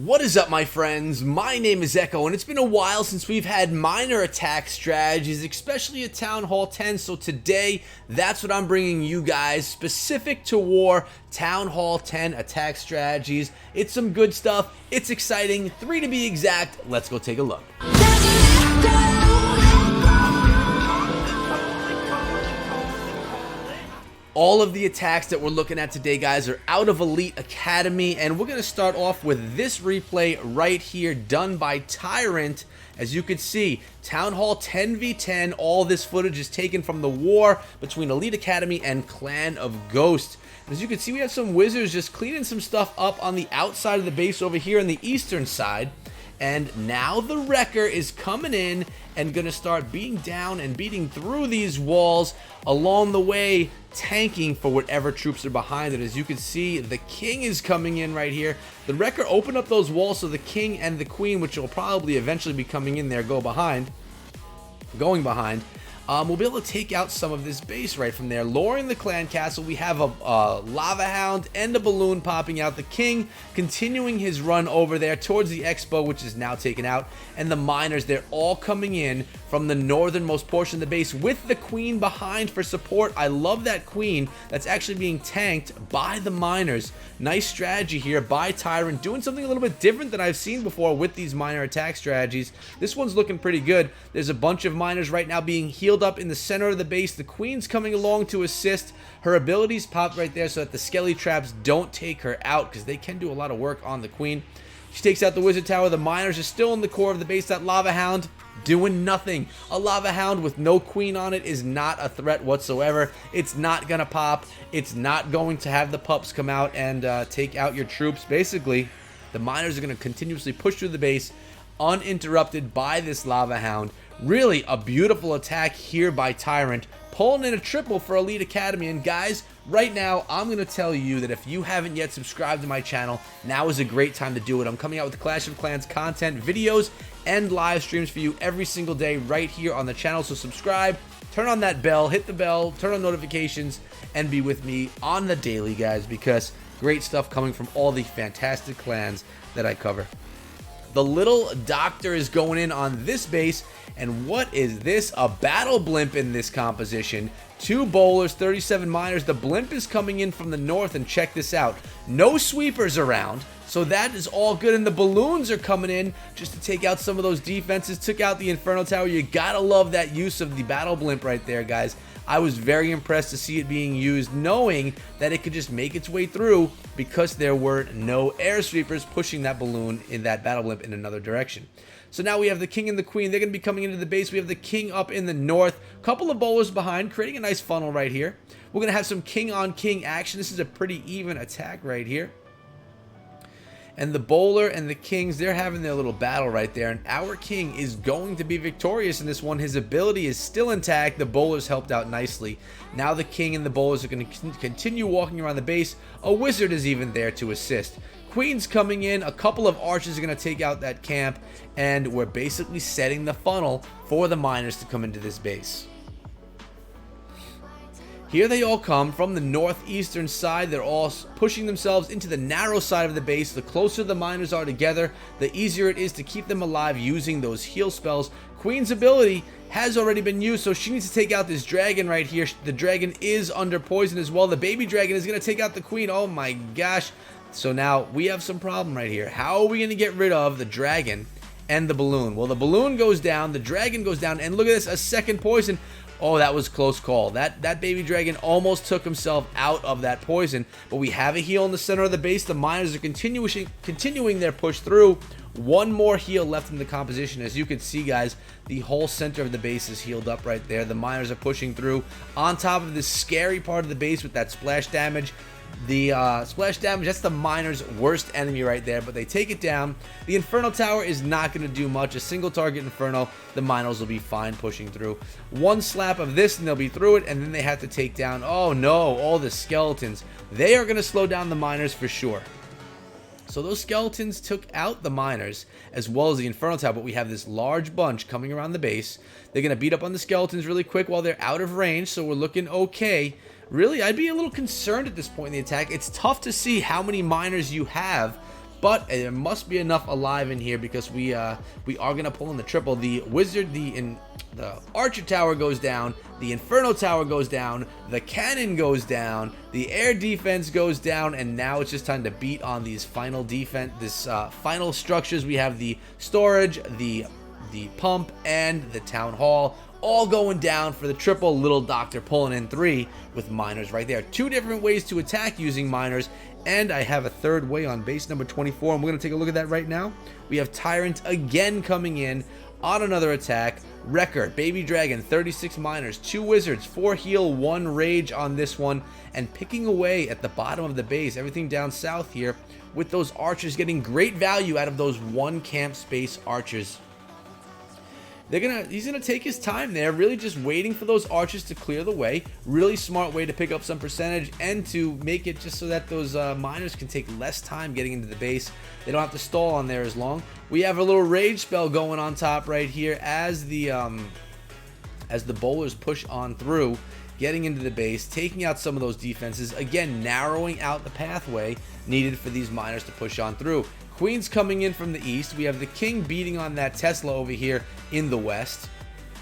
What is up, my friends? My name is Echo, and it's been a while since we've had miner attack strategies, especially at Town Hall 10, so today, that's what I'm bringing you guys, specific to war, Town Hall 10 attack strategies. It's some good stuff, it's exciting, 3 to be exact. Let's go take a look. All of the attacks that we're looking at today, guys, are out of Elite Academy, and we're going to start off with this replay right here done by Tyrant. As you can see, Town Hall 10v10, all this footage is taken from the war between Elite Academy and Clan of Ghost. As you can see, we have some wizards just cleaning some stuff up on the outside of the base over here on the eastern side. And now the Wrecker is coming in and going to start beating down and beating through these walls along the way, tanking for whatever troops are behind it. As you can see, the King is coming in right here. The Wrecker opened up those walls so the King and the Queen, which will probably eventually be coming in there, going behind. We'll be able to take out some of this base right from there. Lowering the clan castle, we have a lava hound and a balloon popping out. The King continuing his run over there towards the expo, which is now taken out. And the miners, they're all coming in from the northernmost portion of the base with the Queen behind for support. I love that Queen that's actually being tanked by the miners. Nice strategy here by Tyrant, doing something a little bit different than I've seen before with these miner attack strategies. This one's looking pretty good. There's a bunch of miners right now being healed up in the center of the base. The Queen's coming along to assist. Her abilities popped right there so that the skelly traps don't take her out, because they can do a lot of work on the Queen. She takes out the wizard tower. The miners are still in the core of the base. That lava hound doing nothing. A lava hound with no Queen on it is not a threat whatsoever. It's not gonna pop. It's not going to have the pups come out and take out your troops. Basically, the miners are going to continuously push through the base uninterrupted by this lava hound. Really a beautiful attack here by Tyrant, pulling in a triple for Elite Academy. And guys, right now I'm going to tell you that if you haven't yet subscribed to my channel, now is a great time to do it. I'm coming out with Clash of Clans content, videos, and live streams for you every single day right here on the channel. So subscribe, turn on that bell, hit the bell, turn on notifications, and be with me on the daily, guys, because great stuff coming from all the fantastic clans that I cover. The little doctor is going in on this base, and what is this? A battle blimp in this composition. 2 bowlers, 37 miners. The blimp is coming in from the north, and check this out. No sweepers around, so that is all good, and the balloons are coming in just to take out some of those defenses. Took out the Inferno Tower. You gotta love that use of the battle blimp right there, guys. I was very impressed to see it being used, knowing that it could just make its way through because there were no air sweepers pushing that balloon in that battle blimp in another direction. So now we have the King and the Queen. They're going to be coming into the base. We have the King up in the north. Couple of bowlers behind, creating a nice funnel right here. We're going to have some King on King action. This is a pretty even attack right here. And the bowler and the Kings, they're having their little battle right there. And our King is going to be victorious in this one. His ability is still intact. The bowlers helped out nicely. Now the King and the bowlers are going to continue walking around the base. A wizard is even there to assist. Queen's coming in. A couple of archers are going to take out that camp. And we're basically setting the funnel for the miners to come into this base. Here they all come from the northeastern side. They're all pushing themselves into the narrow side of the base. The closer the miners are together, the easier it is to keep them alive using those heal spells. Queen's ability has already been used, so she needs to take out this dragon right here. The dragon is under poison as well. The baby dragon is going to take out the Queen. Oh my gosh. So now we have some problem right here. How are we going to get rid of the dragon and the balloon? Well, the balloon goes down, the dragon goes down, and look at this, a second poison. Oh, that was close call. That baby dragon almost took himself out of that poison. But we have a heal in the center of the base. The miners are continuing their push through. One more heal left in the composition. As you can see, guys, the whole center of the base is healed up right there. The miners are pushing through on top of this scary part of the base with that splash damage. The splash damage, that's the miners' worst enemy right there, but they take it down. The Inferno Tower is not going to do much. A single target Inferno, the miners will be fine pushing through. One slap of this and they'll be through it, and then they have to take down, oh no, all the skeletons. They are going to slow down the miners for sure. So those skeletons took out the miners as well as the Inferno Tower, but we have this large bunch coming around the base. They're going to beat up on the skeletons really quick while they're out of range, so we're looking okay. Really, I'd be a little concerned at this point in the attack. It's tough to see how many miners you have but there must be enough alive in here because we are going to pull in the triple. The wizard, the archer tower goes down, the inferno tower goes down, the cannon goes down, the air defense goes down, and now it's just time to beat on these final final structures. We have the storage, the pump, and the town hall, all going down for the triple. Little doctor pulling in 3 with miners right there. 2 different ways to attack using miners, and I have a third way on base number 24, and we're going to take a look at that right now. We have Tyrant again coming in on another attack. Wrecker, Baby Dragon, 36 miners, 2 wizards, 4 heal, 1 rage on this one, and picking away at the bottom of the base, everything down south here, with those archers getting great value out of those 1 camp space archers. He's gonna take his time there, really just waiting for those archers to clear the way. Really smart way to pick up some percentage and to make it just so that those miners can take less time getting into the base. They don't have to stall on there as long. We have a little rage spell going on top right here as the bowlers push on through, getting into the base, taking out some of those defenses, again narrowing out the pathway needed for these miners to push on through. Queen's coming in from the east. We have the king beating on that Tesla over here in the west.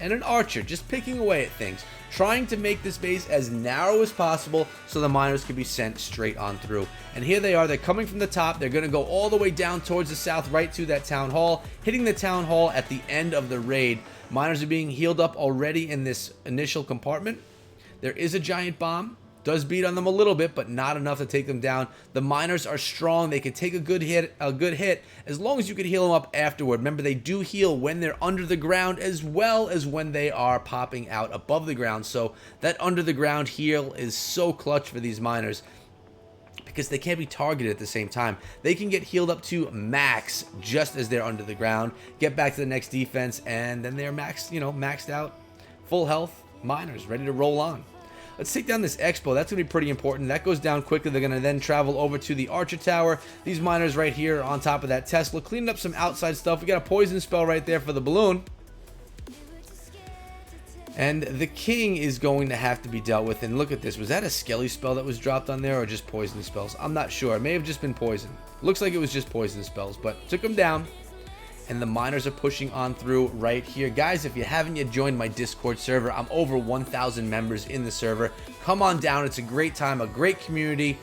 And an archer just picking away at things, trying to make this base as narrow as possible so the miners can be sent straight on through. And here they are. They're coming from the top. They're going to go all the way down towards the south, right to that town hall, hitting the town hall at the end of the raid. Miners are being healed up already in this initial compartment. There is a giant bomb. Does beat on them a little bit, but not enough to take them down. The miners are strong. They can take a good hit as long as you can heal them up afterward. Remember, they do heal when they're under the ground as well as when they are popping out above the ground. So that under the ground heal is so clutch for these miners because they can't be targeted at the same time. They can get healed up to max just as they're under the ground, get back to the next defense, and then they're maxed out, full health miners ready to roll on. Let's take down this expo. That's going to be pretty important. That goes down quickly. They're going to then travel over to the archer tower. These miners right here on top of that Tesla, cleaning up some outside stuff. We got a poison spell right there for the balloon. And the king is going to have to be dealt with. And look at this. Was that a skelly spell that was dropped on there or just poison spells? I'm not sure. It may have just been poison. Looks like it was just poison spells, but took him down. And the miners are pushing on through right here. Guys, if you haven't yet joined my Discord server, I'm over 1,000 members in the server. Come on down. It's a great time, a great community.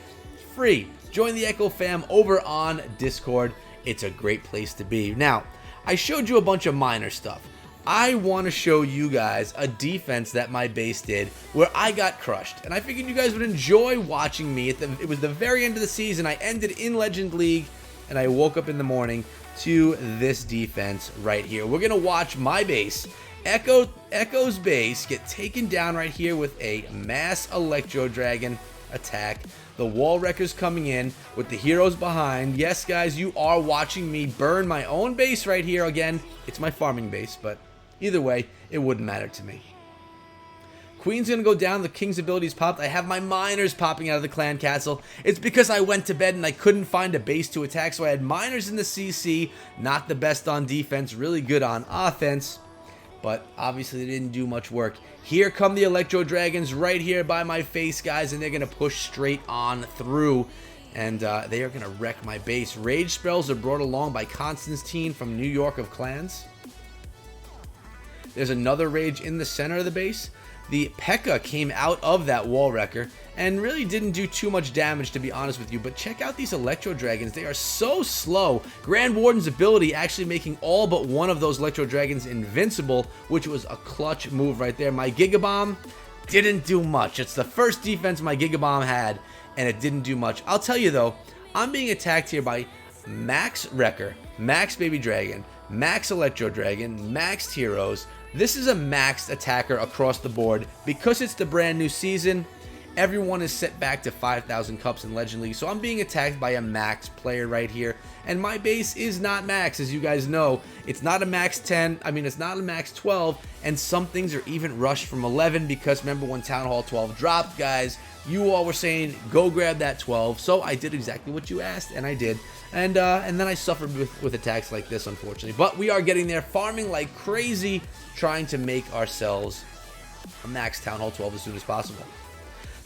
Free. Join the Echo fam over on Discord. It's a great place to be. Now, I showed you a bunch of miner stuff. I want to show you guys a defense that my base did where I got crushed. And I figured you guys would enjoy watching me. It was the very end of the season. I ended in Legend League, and I woke up in the morning to this defense right here. We're gonna watch my base, Echo's base, get taken down right here with a mass Electro Dragon attack. The wall wreckers coming in with the heroes behind. Yes, guys, you are watching me burn my own base right here. Again, it's my farming base, but either way, it wouldn't matter to me. Queen's gonna go down. The king's abilities popped. I have my miners popping out of the clan castle. It's because I went to bed and I couldn't find a base to attack, so I had miners in the CC. Not the best on defense, really good on offense, but obviously they didn't do much work. Here come the Electro Dragons right here by my face, guys, and they're gonna push straight on through, and they are gonna wreck my base. Rage spells are brought along by Constantine from New York of Clans. There's another rage in the center of the base. The P.E.K.K.A. came out of that wall wrecker and really didn't do too much damage, to be honest with you. But check out these Electro Dragons. They are so slow. Grand Warden's ability actually making all but one of those Electro Dragons invincible, which was a clutch move right there. My Giga Bomb didn't do much. It's the first defense my Giga Bomb had, and it didn't do much. I'll tell you, though, I'm being attacked here by Max Wrecker, Max Baby Dragon, Max Electro Dragon, maxed heroes. This is a maxed attacker across the board. Because it's the brand new season, everyone is set back to 5,000 cups in Legend League. So I'm being attacked by a max player right here. And my base is not max, as you guys know. It's not a max 10. I mean, it's not a max 12. And some things are even rushed from 11 because remember when Town Hall 12 dropped, guys, you all were saying, go grab that 12. So I did exactly what you asked, and I did. And then I suffered with attacks like this, unfortunately. But we are getting there, farming like crazy, trying to make ourselves a max Town Hall 12 as soon as possible.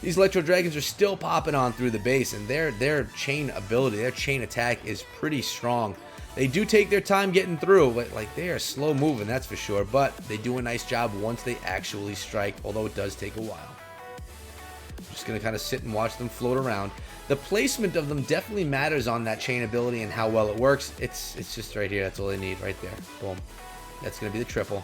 these Electro Dragons are still popping on through the base, and their chain ability, their chain attack is pretty strong. They do take their time getting through, like they are slow moving, that's for sure, but they do a nice job once they actually strike, although it does take a while. I'm just going to kind of sit and watch them float around. The placement of them definitely matters on that chain ability and how well it works. It's just right here. That's all they need right there. Boom. That's going to be the triple.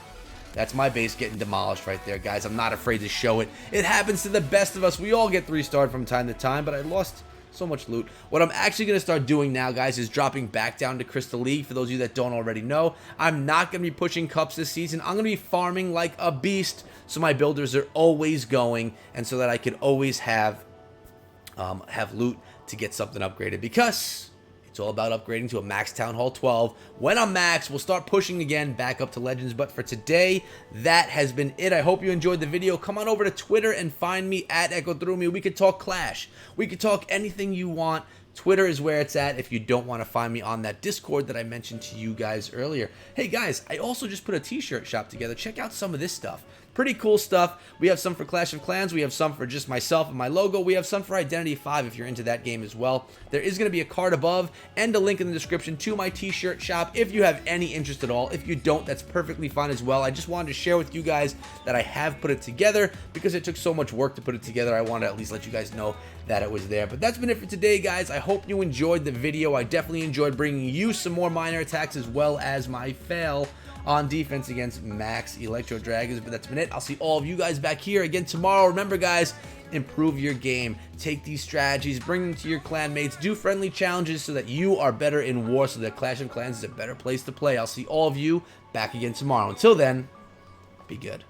That's my base getting demolished right there, guys. I'm not afraid to show it. It happens to the best of us. We all get 3-starred from time to time, but I lost so much loot. What I'm actually going to start doing now, guys, is dropping back down to Crystal League. For those of you that don't already know, I'm not going to be pushing cups this season. I'm going to be farming like a beast, so my builders are always going, and so that I can always have loot to get something upgraded, because it's all about upgrading to a max Town Hall 12. When I'm max, we'll start pushing again back up to Legends. But for today, that has been it. I hope you enjoyed the video. Come on over to Twitter and find me at Echo Through Me. We could talk Clash. We could talk anything you want. Twitter is where it's at if you don't want to find me on that Discord that I mentioned to you guys earlier. Hey guys, I also just put a t-shirt shop together. Check out some of this stuff. Pretty cool stuff. We have some for Clash of Clans. We have some for just myself and my logo. We have some for Identity 5 if you're into that game as well. There is going to be a card above and a link in the description to my t-shirt shop if you have any interest at all. If you don't, that's perfectly fine as well. I just wanted to share with you guys that I have put it together because it took so much work to put it together. I wanted to at least let you guys know that it was there. But that's been it for today, guys. I hope you enjoyed the video. I definitely enjoyed bringing you some more minor attacks as well as my fail on defense against max Electro Dragons. But that's been it. I'll see all of you guys back here again tomorrow. Remember, guys, improve your game. Take these strategies, bring them to your clan mates, do friendly challenges so that you are better in war, so that Clash of Clans is a better place to play. I'll see all of you back again tomorrow. Until then, be good.